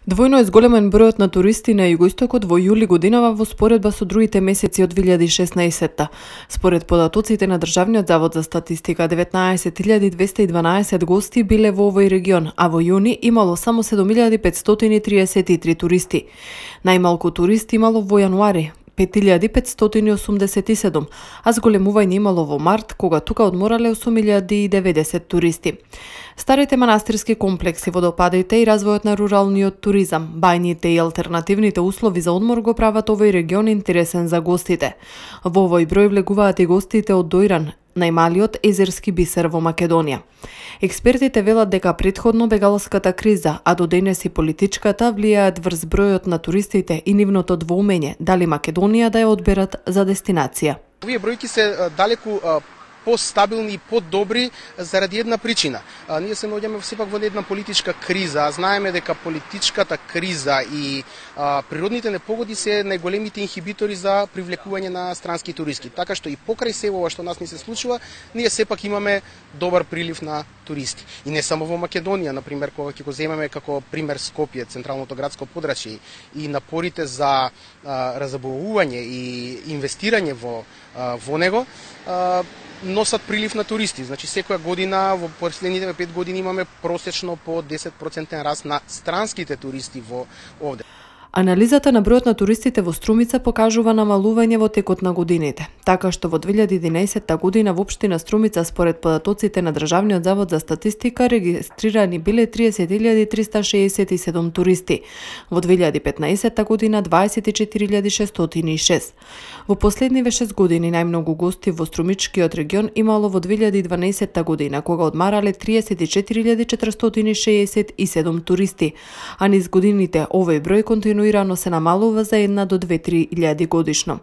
Двојно е зголемен бројот на туристи на југоистокот во јули годинава во споредба со другите месеци од 2016. Според податоците на Државниот завод за статистика, 19.212 гости биле во овој регион, а во јуни имало само 7.533 туристи. Најмалку туристи имало во јануари, 5.587, а зголемување имало во март, кога тука одморале 8.090 туристи. Старите манастирски комплекси, водопадите и развојот на руралниот туризам, бајните и алтернативните услови за одмор го прават овој регион интересен за гостите. Во овој број влегуваат и гостите од Дојран, најмалиот езерски бисер во Македонија. Експертите велат дека претходно бегалската криза, а до денес и политичката, влијаат врз бројот на туристите и нивното двоумење дали Македонија да ја одберат за дестинација. Овие бројки се далеку постабилни и подобри заради една причина. Ние се наоѓаме сепак во една политичка криза. Знаеме дека политичката криза и природните непогоди се најголемите инхибитори за привлекување на странски туристи. Така што и покрај се ова што нас ни се случува, ние сепак имаме добар прилив на туристи. И не само во Македонија, например, кога ќе го земеме како пример Скопје, централното градско подрачје и напорите за разабавување и инвестирање во него, носат прилив на туристи. Значи секоја година во последните 5 години имаме просечно по 10% раст на странските туристи во овде. Анализата на бројот на туристите во Струмица покажува намалување во текот на годините, така што во 2011 година во општина Струмица според податоците на Државниот завод за статистика регистрирани биле 30.367 туристи, во 2015 година 24.606. Во последниве 6 години најмногу гости во Струмичкиот регион имало во 2012 година, кога одмарале 34.467 туристи, а низ годините овој број континуирано се намалува за 1 до 2-3 илјади годишно.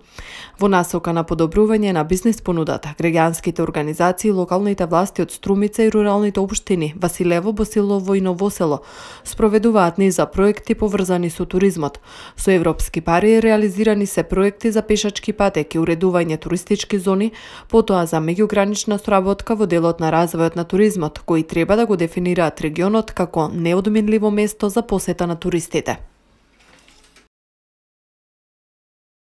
Во насока на подобрување на бизнес понудата, граѓанските организации, локалните власти од Струмица и руралните општини Василево, Босилово и Новосело спроведуваат низа проекти поврзани со туризмот. Со европски пари реализирани се проекти за пешачки патеки, уредување туристички зони, потоа за меѓугранична соработка во делот на развојот на туризмот, кои треба да го дефинираат регионот како неодменливо место за посета на туристите.